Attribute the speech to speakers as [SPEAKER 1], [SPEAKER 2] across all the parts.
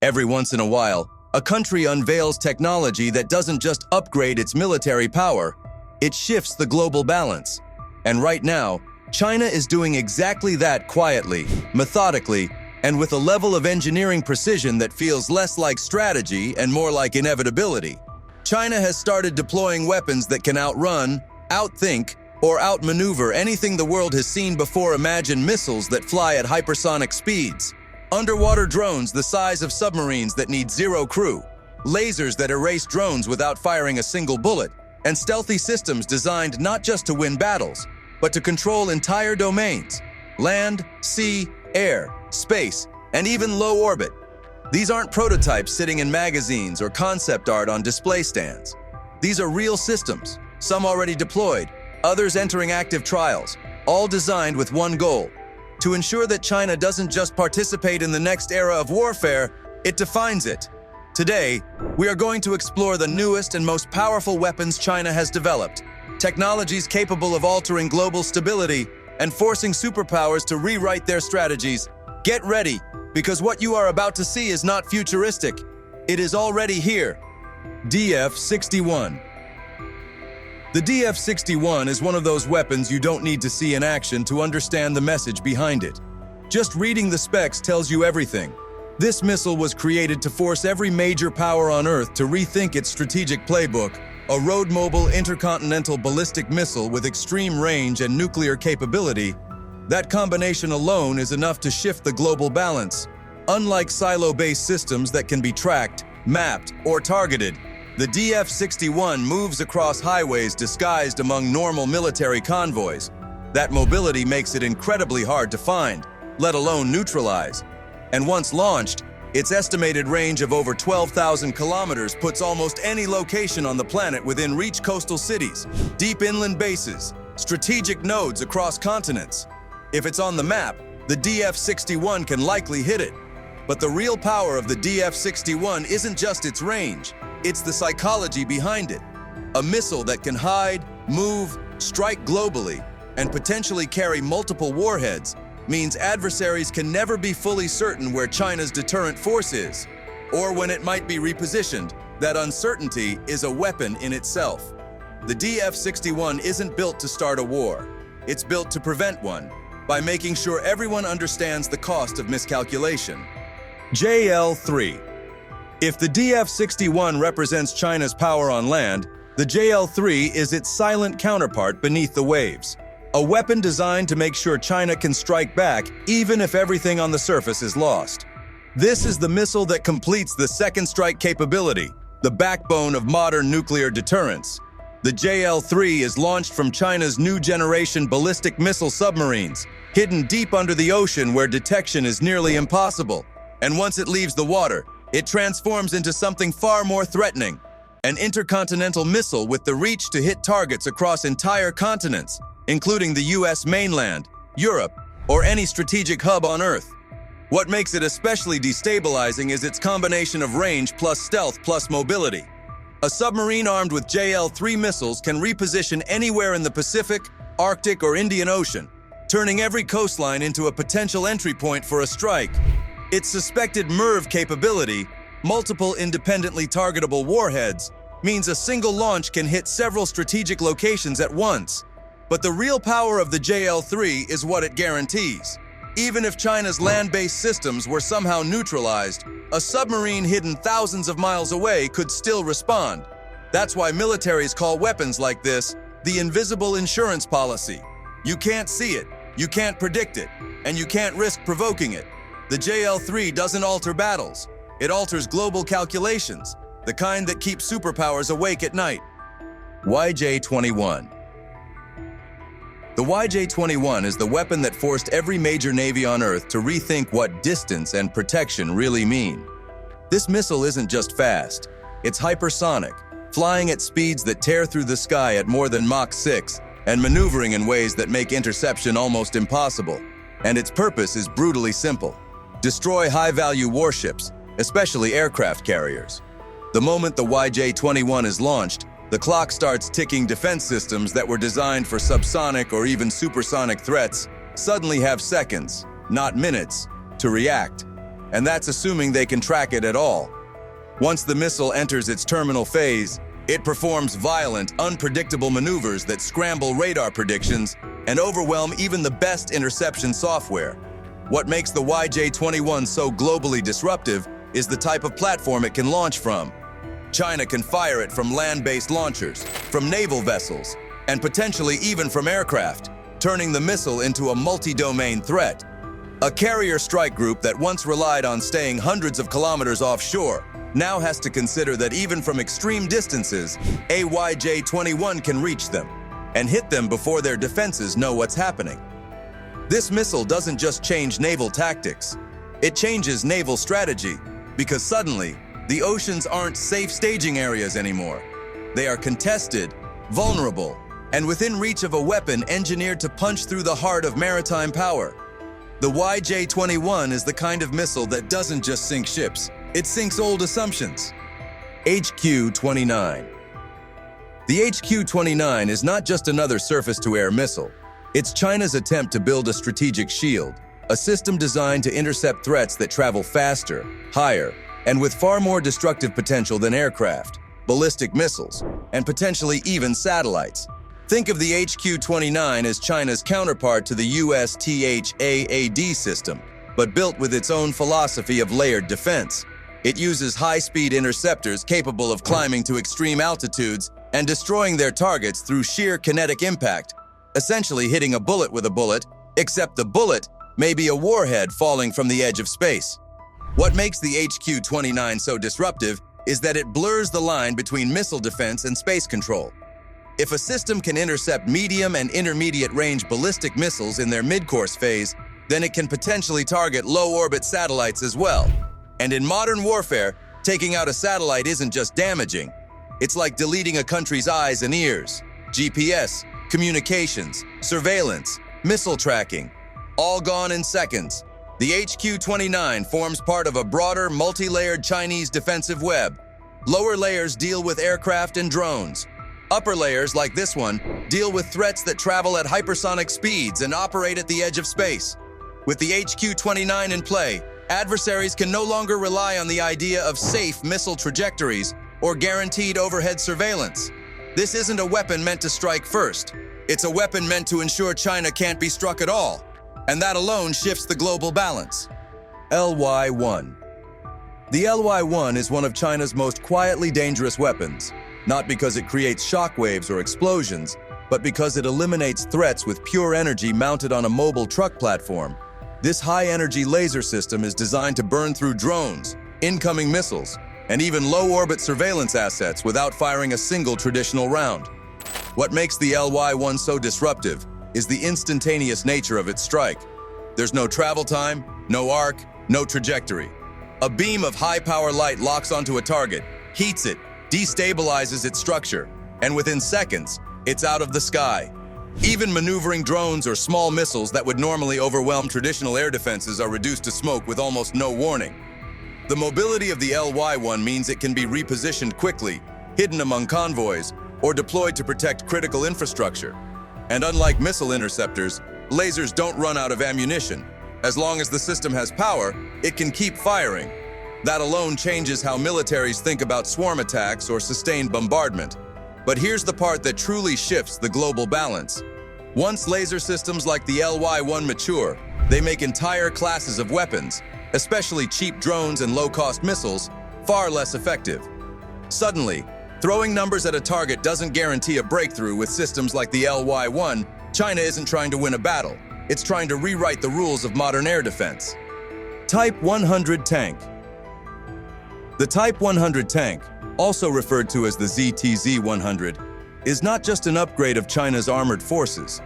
[SPEAKER 1] Every once in a while, a country unveils technology that doesn't just upgrade its military power, it shifts the global balance. And right now, China is doing exactly that quietly, methodically, and with a level of engineering precision that feels less like strategy and more like inevitability. China has started deploying weapons that can outrun, outthink, or outmaneuver anything the world has seen before. Imagine missiles that fly at hypersonic speeds, underwater drones the size of submarines that need zero crew, lasers that erase drones without firing a single bullet, and stealthy systems designed not just to win battles, but to control entire domains: land, sea, air, space, and even low orbit. These aren't prototypes sitting in magazines or concept art on display stands. These are real systems, some already deployed, others entering active trials, all designed with one goal: to ensure that China doesn't just participate in the next era of warfare, it defines it. Today, we are going to explore the newest and most powerful weapons China has developed, technologies capable of altering global stability and forcing superpowers to rewrite their strategies. Get ready, because what you are about to see is not futuristic. It is already here. DF-61. The DF-61 is one of those weapons you don't need to see in action to understand the message behind it. Just reading the specs tells you everything. This missile was created to force every major power on Earth to rethink its strategic playbook, a road-mobile intercontinental ballistic missile with extreme range and nuclear capability. That combination alone is enough to shift the global balance. Unlike silo-based systems that can be tracked, mapped, or targeted, the DF-61 moves across highways disguised among normal military convoys. That mobility makes it incredibly hard to find, let alone neutralize. And once launched, its estimated range of over 12,000 kilometers puts almost any location on the planet within reach: coastal cities, deep inland bases, strategic nodes across continents. If it's on the map, the DF-61 can likely hit it. But the real power of the DF-61 isn't just its range, it's the psychology behind it. A missile that can hide, move, strike globally, and potentially carry multiple warheads means adversaries can never be fully certain where China's deterrent force is, or when it might be repositioned. That uncertainty is a weapon in itself. The DF-61 isn't built to start a war. It's built to prevent one, by making sure everyone understands the cost of miscalculation. JL-3. If the DF-61 represents China's power on land, the JL-3 is its silent counterpart beneath the waves. A weapon designed to make sure China can strike back even if everything on the surface is lost. This is the missile that completes the second strike capability, the backbone of modern nuclear deterrence. The JL-3 is launched from China's new generation ballistic missile submarines, hidden deep under the ocean where detection is nearly impossible. And once it leaves the water, it transforms into something far more threatening: an intercontinental missile with the reach to hit targets across entire continents, including the US mainland, Europe, or any strategic hub on Earth. What makes it especially destabilizing is its combination of range plus stealth plus mobility. A submarine armed with JL-3 missiles can reposition anywhere in the Pacific, Arctic, or Indian Ocean, turning every coastline into a potential entry point for a strike. Its suspected MIRV capability, multiple independently targetable warheads, means a single launch can hit several strategic locations at once. But the real power of the JL-3 is what it guarantees. Even if China's land-based systems were somehow neutralized, a submarine hidden thousands of miles away could still respond. That's why militaries call weapons like this the invisible insurance policy. You can't see it, you can't predict it, and you can't risk provoking it. The JL-3 doesn't alter battles. It alters global calculations, the kind that keep superpowers awake at night. YJ-21. The YJ-21 is the weapon that forced every major navy on Earth to rethink what distance and protection really mean. This missile isn't just fast, it's hypersonic, flying at speeds that tear through the sky at more than Mach 6 and maneuvering in ways that make interception almost impossible. And its purpose is brutally simple: destroy high-value warships, especially aircraft carriers. The moment the YJ-21 is launched, the clock starts ticking. Defense systems that were designed for subsonic or even supersonic threats suddenly have seconds, not minutes, to react. and that's assuming they can track it at all. Once the missile enters its terminal phase, it performs violent, unpredictable maneuvers that scramble radar predictions and overwhelm even the best interception software. What makes the YJ-21 so globally disruptive is the type of platform it can launch from. China can fire it from land-based launchers, from naval vessels, and potentially even from aircraft, turning the missile into a multi-domain threat. A carrier strike group that once relied on staying hundreds of kilometers offshore now has to consider that even from extreme distances, a YJ-21 can reach them and hit them before their defenses know what's happening. This missile doesn't just change naval tactics, it changes naval strategy, because suddenly, the oceans aren't safe staging areas anymore. They are contested, vulnerable, and within reach of a weapon engineered to punch through the heart of maritime power. The YJ-21 is the kind of missile that doesn't just sink ships, it sinks old assumptions. HQ-29. The HQ-29 is not just another surface-to-air missile. It's China's attempt to build a strategic shield, a system designed to intercept threats that travel faster, higher, and with far more destructive potential than aircraft, ballistic missiles, and potentially even satellites. Think of the HQ-29 as China's counterpart to the US THAAD system, but built with its own philosophy of layered defense. It uses high-speed interceptors capable of climbing to extreme altitudes and destroying their targets through sheer kinetic impact, essentially hitting a bullet with a bullet, except the bullet may be a warhead falling from the edge of space. What makes the HQ-29 so disruptive is that it blurs the line between missile defense and space control. If a system can intercept medium and intermediate range ballistic missiles in their mid-course phase, then it can potentially target low-orbit satellites as well. And in modern warfare, taking out a satellite isn't just damaging. It's like deleting a country's eyes and ears. GPS, communications, surveillance, missile tracking, all gone in seconds. The HQ-29 forms part of a broader, multi-layered Chinese defensive web. Lower layers deal with aircraft and drones. Upper layers, like this one, deal with threats that travel at hypersonic speeds and operate at the edge of space. With the HQ-29 in play, adversaries can no longer rely on the idea of safe missile trajectories or guaranteed overhead surveillance. This isn't a weapon meant to strike first. It's a weapon meant to ensure China can't be struck at all. And that alone shifts the global balance. LY-1. The LY-1 is one of China's most quietly dangerous weapons, not because it creates shockwaves or explosions, but because it eliminates threats with pure energy mounted on a mobile truck platform. This high-energy laser system is designed to burn through drones, incoming missiles, and even low-orbit surveillance assets without firing a single traditional round. What makes the LY-1 so disruptive is the instantaneous nature of its strike. There's no travel time, no arc, no trajectory. A beam of high-power light locks onto a target, heats it, destabilizes its structure, and within seconds, it's out of the sky. Even maneuvering drones or small missiles that would normally overwhelm traditional air defenses are reduced to smoke with almost no warning. The mobility of the LY-1 means it can be repositioned quickly, hidden among convoys, or deployed to protect critical infrastructure. And unlike missile interceptors, lasers don't run out of ammunition. As long as the system has power, it can keep firing. That alone changes how militaries think about swarm attacks or sustained bombardment. But here's the part that truly shifts the global balance. Once laser systems like the LY-1 mature, they make entire classes of weapons, especially cheap drones and low-cost missiles, far less effective. Suddenly, throwing numbers at a target doesn't guarantee a breakthrough with systems like the LY-1. China isn't trying to win a battle. It's trying to rewrite the rules of modern air defense. Type 100 tank. The Type 100 tank, also referred to as the ZTZ-100, is not just an upgrade of China's armored forces.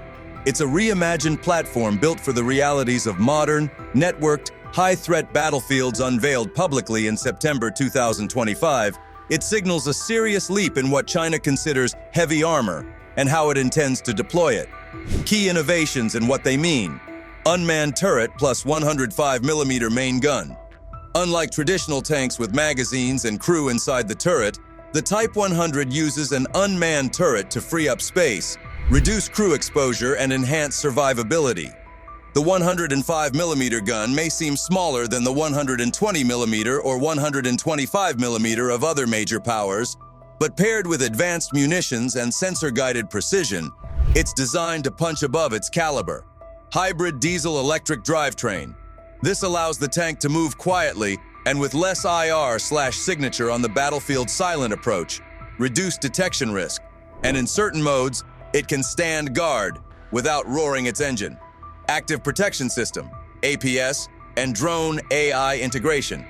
[SPEAKER 1] It's a reimagined platform built for the realities of modern, networked, high-threat battlefields unveiled publicly in September 2025. It signals a serious leap in what China considers heavy armor and how it intends to deploy it. Key innovations and what they mean. Unmanned turret plus 105mm main gun. Unlike traditional tanks with magazines and crew inside the turret, the Type 100 uses an unmanned turret to free up space, reduce crew exposure, and enhance survivability. The The 105mm gun may seem smaller than the 120mm or 125mm of other major powers, but paired with advanced munitions and sensor-guided precision, it's designed to punch above its caliber. Hybrid diesel-electric drivetrain. This allows the tank to move quietly and with less IR/signature on the battlefield silent approach, reduced detection risk, and in certain modes, it can stand guard without roaring its engine. Active Protection System, APS, and Drone AI integration.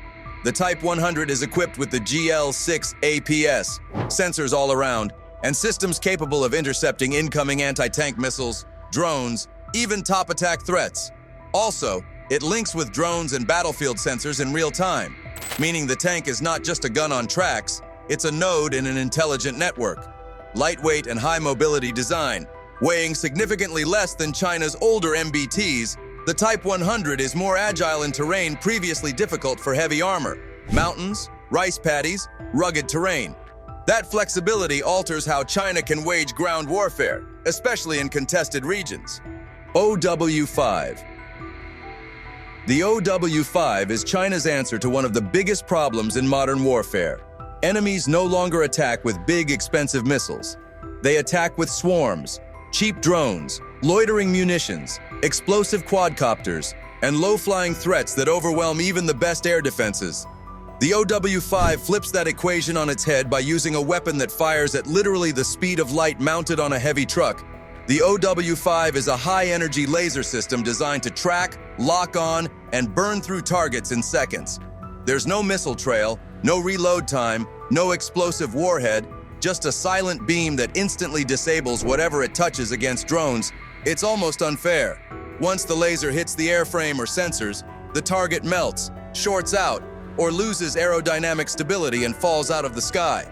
[SPEAKER 1] The Type 100 is equipped with the GL6 APS, sensors all around, and systems capable of intercepting incoming anti-tank missiles, drones, even top attack threats. Also, it links with drones and battlefield sensors in real time, meaning the tank is not just a gun on tracks, it's a node in an intelligent network. Lightweight and high mobility design. Weighing significantly less than China's older MBTs, the Type 100 is more agile in terrain previously difficult for heavy armor. Mountains, rice paddies, rugged terrain. That flexibility alters how China can wage ground warfare, especially in contested regions. OW-5. The OW-5 is China's answer to one of the biggest problems in modern warfare. Enemies no longer attack with big, expensive missiles. They attack with swarms, cheap drones, loitering munitions, explosive quadcopters, and low-flying threats that overwhelm even the best air defenses. The OW-5 flips that equation on its head by using a weapon that fires at literally the speed of light mounted on a heavy truck. The OW-5 is a high-energy laser system designed to track, lock on, and burn through targets in seconds. There's no missile trail, no reload time, no explosive warhead, just a silent beam that instantly disables whatever it touches against drones. It's almost unfair. Once the laser hits the airframe or sensors, the target melts, shorts out, or loses aerodynamic stability and falls out of the sky.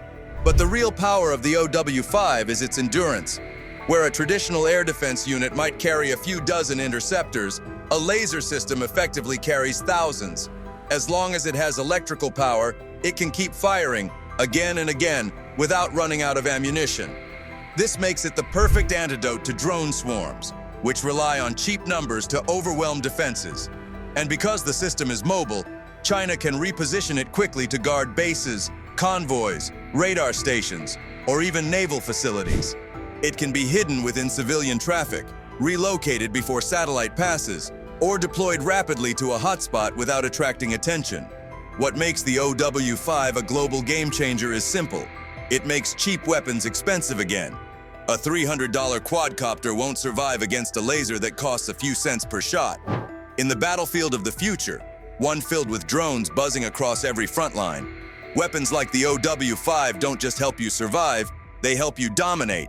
[SPEAKER 1] But the real power of the OW-5 is its endurance. Where a traditional air defense unit might carry a few dozen interceptors, a laser system effectively carries thousands. As long as it has electrical power, it can keep firing again and again without running out of ammunition. This makes it the perfect antidote to drone swarms, which rely on cheap numbers to overwhelm defenses. And because the system is mobile, China can reposition it quickly to guard bases, convoys, radar stations, or even naval facilities. It can be hidden within civilian traffic, relocated before satellite passes, or deployed rapidly to a hotspot without attracting attention. What makes the OW-5 a global game-changer is simple. It makes cheap weapons expensive again. A $300 quadcopter won't survive against a laser that costs a few cents per shot. In the battlefield of the future, one filled with drones buzzing across every front line, weapons like the OW-5 don't just help you survive, they help you dominate.